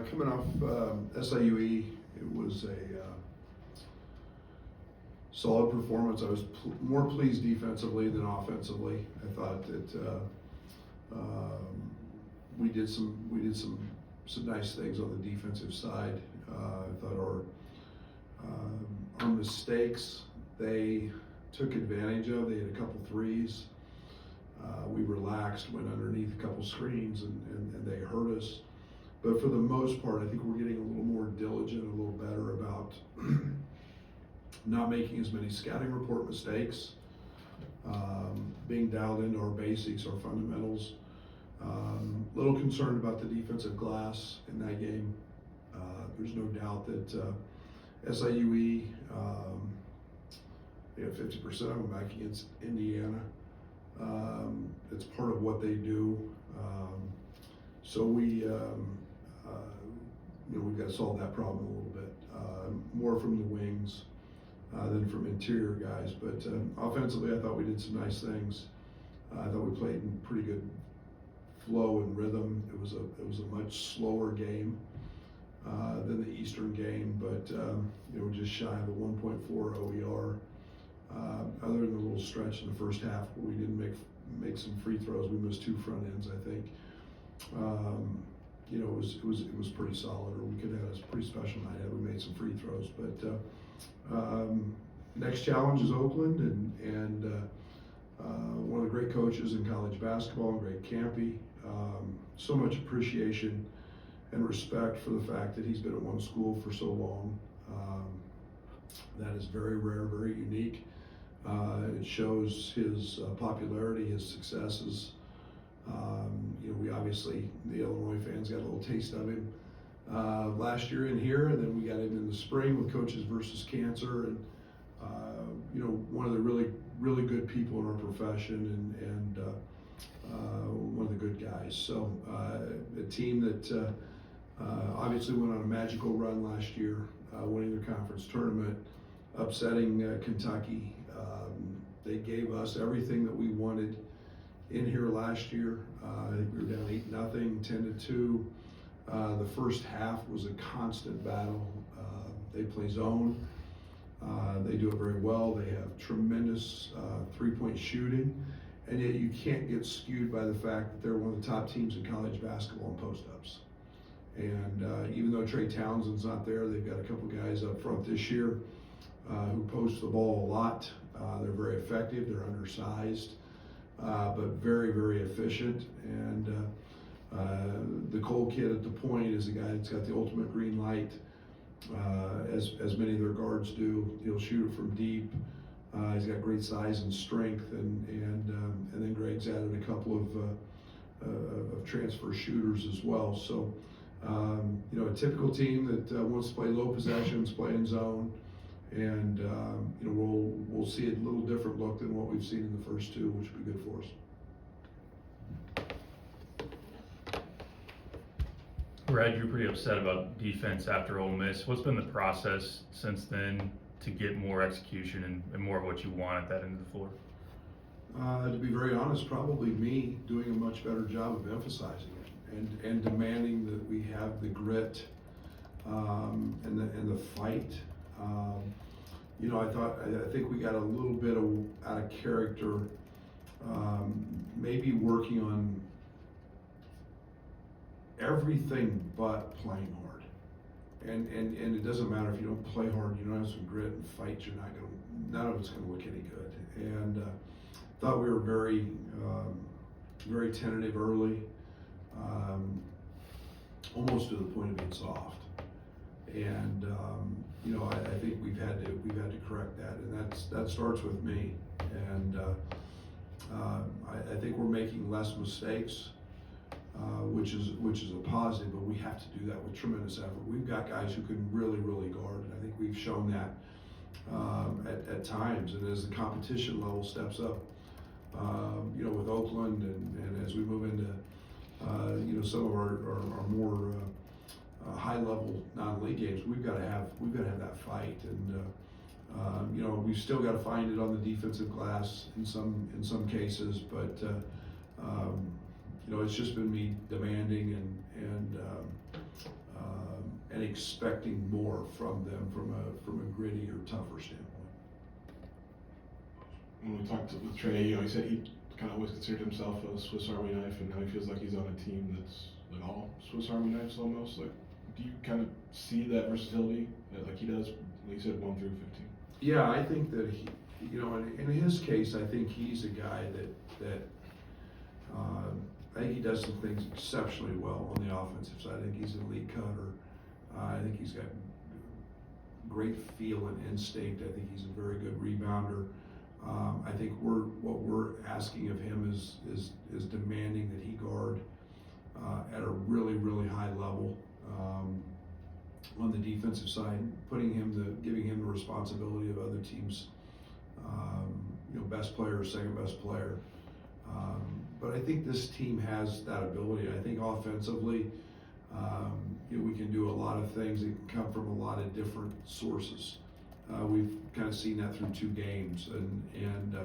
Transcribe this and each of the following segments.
Coming off SIUE, it was a solid performance. I was more pleased defensively than offensively. I thought that we did some nice things on the defensive side. I thought our mistakes they took advantage of. They had a couple threes. We relaxed, went underneath a couple screens, and they hurt us. But for the most part, I think we're getting a little more diligent, a little better about not making as many scouting report mistakes, being dialed into our basics, our fundamentals. A little concerned about the defensive glass in that game. There's no doubt that SIUE, they have 50% of them back against Indiana. It's part of what they do. So we've got to solve that problem a little bit. More from the wings than from interior guys. But offensively, I thought we did some nice things. I thought we played in pretty good flow and rhythm. It was a much slower game than the Eastern game, but we're just shy of a 1.4 OER. Other than a little stretch in the first half where we didn't make some free throws, we missed 2 front ends, I think. It was pretty solid, or we could have had a pretty special night had we made some free throws. But next challenge is Oakland, and one of the great coaches in college basketball, Greg Campy. So much appreciation and respect for the fact that he's been at one school for so long. That is very rare, very unique. It shows his popularity, his successes. We obviously, the Illinois fans got a little taste of him last year in here, and then we got him in the spring with Coaches versus Cancer, and one of the really good people in our profession, and one of the good guys. So a team that obviously went on a magical run last year, winning their conference tournament, upsetting Kentucky. They gave us everything that we wanted in here last year. I think we were down 8-0, 10-2. The first half was a constant battle. They play zone. They do it very well. They have tremendous three-point shooting, and yet you can't get skewed by the fact that they're one of the top teams in college basketball in post-ups. And even though Trey Townsend's not there, they've got a couple guys up front this year who post the ball a lot. They're very effective. They're undersized, but very, very efficient. And the Cole kid at the point is a guy that's got the ultimate green light, as many of their guards do. He'll shoot it from deep. He's got great size and strength, and then Greg's added a couple of transfer shooters as well. So a typical team that wants to play low possessions, play in zone, and we'll see a little different look than what we've seen in the first 2, which will be good for us. Brad, you're pretty upset about defense after Ole Miss. What's been the process since then to get more execution and more of what you want at that end of the floor? To be very honest, probably me doing a much better job of emphasizing it and demanding that we have the grit and the fight. I think we got a little bit out of character, maybe working on everything but playing hard. And it doesn't matter if you don't play hard, you don't have some grit and fight, none of it's gonna look any good. And thought we were very, very tentative early, almost to the point of being soft. And I think we've had to correct that, and that starts with me. And I think we're making less mistakes, which is a positive. But we have to do that with tremendous effort. We've got guys who can really, really guard, and I think we've shown that at times. And as the competition level steps up, with Oakland, and as we move into some of our more high-level non-league games, we've got to have that fight, and we've still got to find it on the defensive glass in some cases, but it's just been me demanding and and expecting more from them from a gritty or tougher standpoint. When we talked with Trey, he said he kind of always considered himself a Swiss Army knife, and now he feels like he's on a team that's like all Swiss Army knives almost. Like, do you kind of see that versatility like he does? Like you said, 1 through 15. Yeah, I think that he, in his case, I think he's a guy that I think he does some things exceptionally well on the offensive side. I think he's an elite cutter. I think he's got great feel and instinct. I think he's a very good rebounder. I think what we're asking of him is demanding that he guard at a really, really high level on the defensive side, giving him the responsibility of other teams' best player or second best player. But I think this team has that ability. I think offensively, we can do a lot of things that can come from a lot of different sources. We've kind of seen that through 2 games, and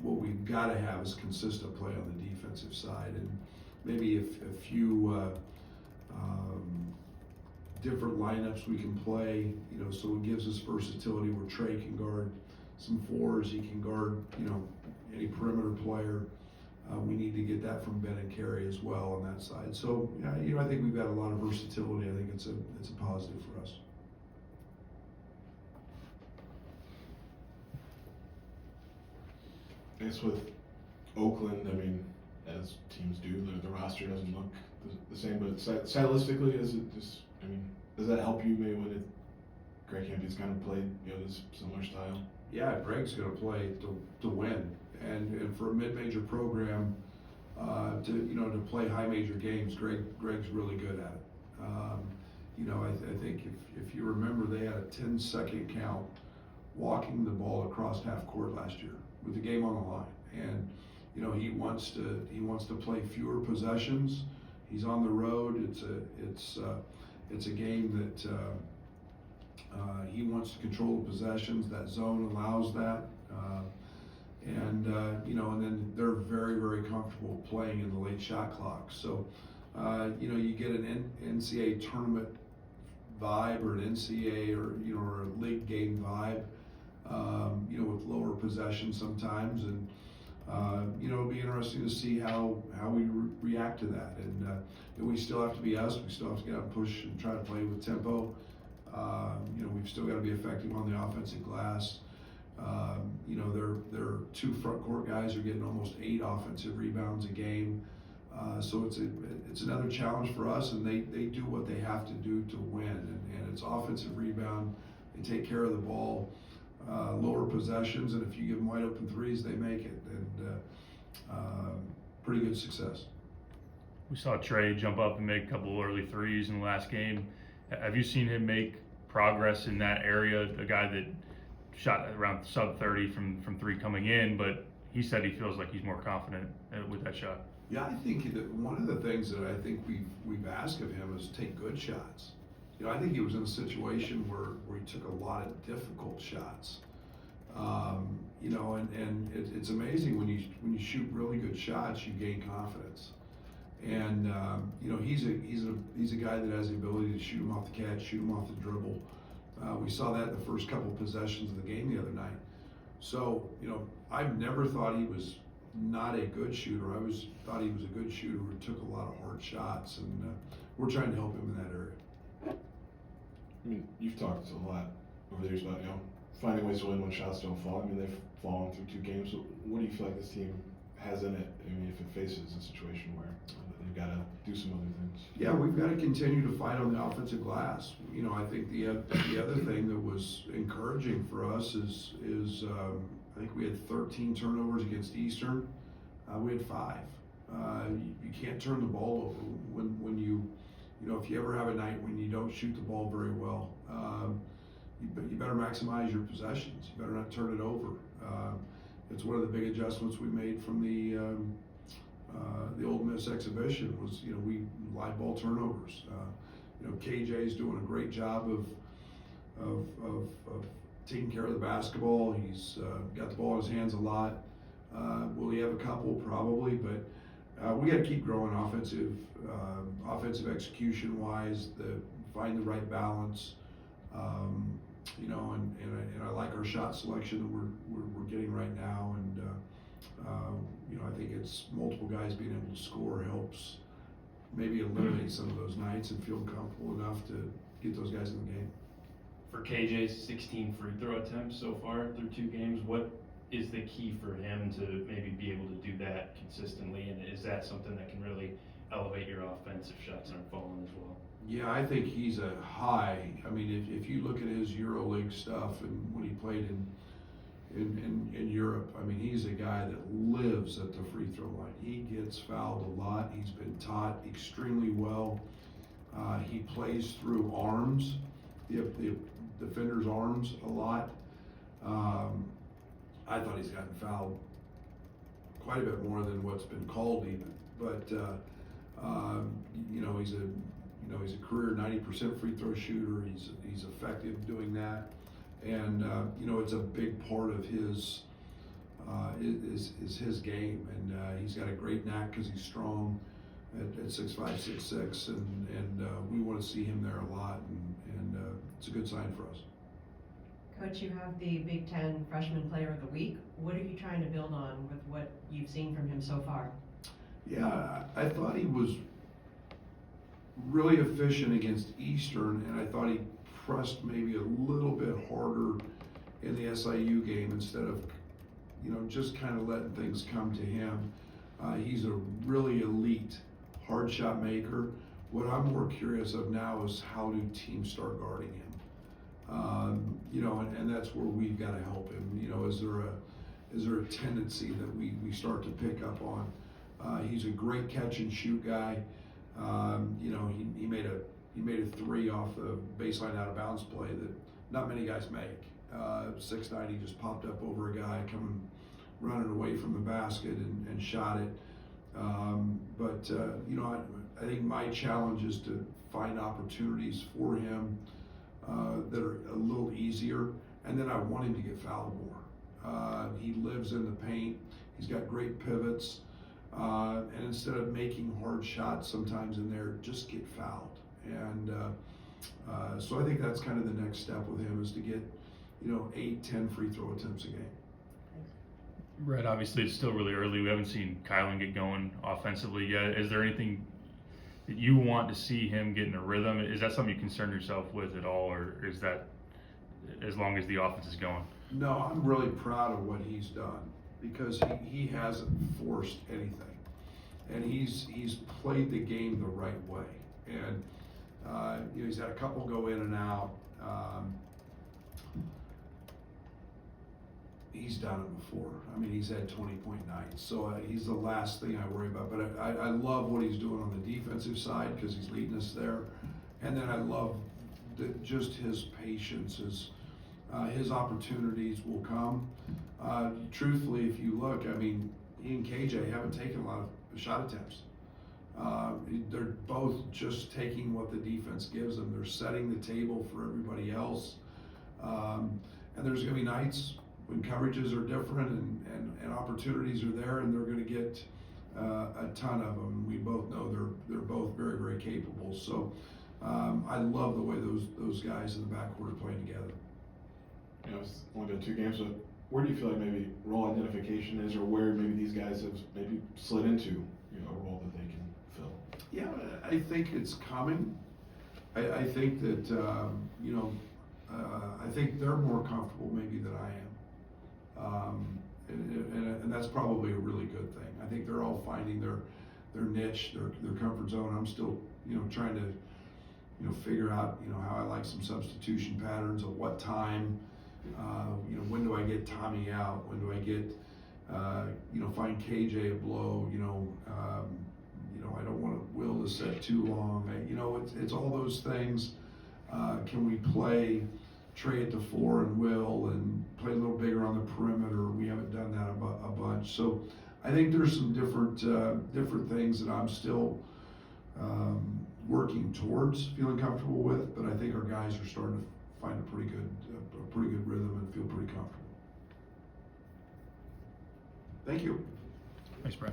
what we've got to have is consistent play on the defensive side, and maybe a few different lineups we can play, so it gives us versatility where Trey can guard some 4s, he can guard, any perimeter player. We need to get that from Ben and Carey as well on that side. So, I think we've got a lot of versatility. I think it's a positive for us. I guess with Oakland, as teams do, the roster doesn't look the same, but stylistically, does that help you maybe when Greg Campion's kind of played, this similar style? Yeah, Greg's going to play to win, and for a mid-major program, to play high major games, Greg's really good at it. I think if you remember, they had a 10-second count walking the ball across half court last year with the game on the line, and he wants to play fewer possessions. He's on the road. It's a game that he wants to control the possessions. That zone allows that, and then they're very, very comfortable playing in the late shot clock. So you get an NCAA tournament vibe or an NCAA or a league game vibe. With lower possession sometimes, and it'll be interesting to see how we react to that. And we still have to be us. We still have to get out and push and try to play with tempo. We've still got to be effective on the offensive glass. Their 2 front court guys are getting almost 8 offensive rebounds a game. So it's another challenge for us, and they do what they have to do to win. And it's offensive rebound. They take care of the ball. Lower possessions, and if you give them wide open 3s, they make it, and pretty good success. We saw Trey jump up and make a couple early 3s in the last game. Have you seen him make progress in that area? A guy that shot around sub 30 from 3 coming in, but he said he feels like he's more confident with that shot. Yeah, I think that one of the things that I think we've asked of him is take good shots. I think he was in a situation where he took a lot of difficult shots. And it's amazing when you shoot really good shots, you gain confidence. And he's a guy that has the ability to shoot him off the catch, shoot him off the dribble. We saw that in the first couple possessions of the game the other night. So I've never thought he was not a good shooter. I thought he was a good shooter who took a lot of hard shots, and we're trying to help him in that area. You've talked a lot over the years about, finding ways to win when shots don't fall. They've fallen through 2 games. So what do you feel like this team has in it? If it faces a situation where they've got to do some other things. Yeah, we've got to continue to fight on the offensive glass. I think the other thing that was encouraging for us is I think we had 13 turnovers against Eastern. We had 5. You can't turn the ball over when you if you ever have a night when you don't shoot the ball very well, you better maximize your possessions. You better not turn it over. It's one of the big adjustments we made from the Ole Miss exhibition was, we live ball turnovers. KJ's doing a great job of taking care of the basketball. He's got the ball in his hands a lot. Will he have a couple? Probably, but we got to keep growing offensive execution wise, find the right balance. You know, and I like our shot selection that we're getting right now, and you know, I think it's multiple guys being able to score helps maybe eliminate some of those nights and feel comfortable enough to get those guys in the game. For KJ, 16 free throw attempts so far through 2 games. What is the key for him to maybe be able to do that consistently? And is that something that can really elevate your offense if shots aren't falling as well? Yeah, I think he's a high. I mean, if you look at his EuroLeague stuff and when he played in Europe, I mean, he's a guy that lives at the free throw line. He gets fouled a lot. He's been taught extremely well. He plays through arms, the defender's arms a lot. I thought he's gotten fouled quite a bit more than what's been called even. But you know, he's a career 90% free throw shooter. He's effective doing that, and you know, it's a big part of his is his game, and he's got a great knack because he's strong at 6'5", 6'6", and we want to see him there a lot, and it's a good sign for us. Coach, you have the Big Ten Freshman Player of the Week. What are you trying to build on with what you've seen from him so far? Yeah, I thought he was really efficient against Eastern, and I thought he pressed maybe a little bit harder in the SIU game instead of, you know, just kind of letting things come to him. He's a really elite hard shot maker. What I'm more curious of now is how do teams start guarding him? You know, and that's where we've got to help him. You know, is there a tendency that we start to pick up on? He's a great catch and shoot guy. You know, he made a 3 off the baseline out of bounds play that not many guys make. 6'9", he just popped up over a guy coming running away from the basket and shot it. But you know, I think my challenge is to find opportunities for him that are a little easier, and then I want him to get fouled more. He lives in the paint. He's got great pivots. And instead of making hard shots sometimes in there, just get fouled. And so I think that's kind of the next step with him, is to get, you know, 8-10 free throw attempts a game. Brad, obviously it's still really early. We haven't seen Kylan get going offensively yet. Is there anything that you want to see him get in a rhythm? Is that something you concern yourself with at all, or is that as long as the offense is going? No, I'm really proud of what he's done, because he hasn't forced anything, and he's played the game the right way. And you know, he's had a couple go in and out. He's done it before. I mean, he's had 20-point nights, so he's the last thing I worry about. But I love what he's doing on the defensive side, because he's leading us there. And then I love just his patience. His opportunities will come. Truthfully, if you look, I mean, he and KJ haven't taken a lot of shot attempts. They're both just taking what the defense gives them. They're setting the table for everybody else. And there's going to be nights when coverages are different and opportunities are there, and they're going to get a ton of them. We both know they're both very, very capable. So I love the way those guys in the backcourt are playing together. You know, it's only been 2 games, so where do you feel like maybe role identification is, or where maybe these guys have maybe slid into, you know, a role that they can fill? Yeah, I think it's coming. I think that, you know, I think they're more comfortable maybe than I am. And that's probably a really good thing. I think they're all finding their niche, their comfort zone. I'm still, you know, trying to, you know, figure out, you know, how I like some substitution patterns, at what time. You know, when do I get Tommy out? When do I get, you know, find KJ a blow? You know, I don't want Will to set too long. You know, it's all those things. Can we play Trey at the 4 and Will, and play a little bigger on the perimeter? We haven't done that a bunch. So I think there's some different things that I'm still working towards feeling comfortable with, but I think our guys are starting to find a pretty good rhythm and feel pretty comfortable. Thank you. Thanks, Brad.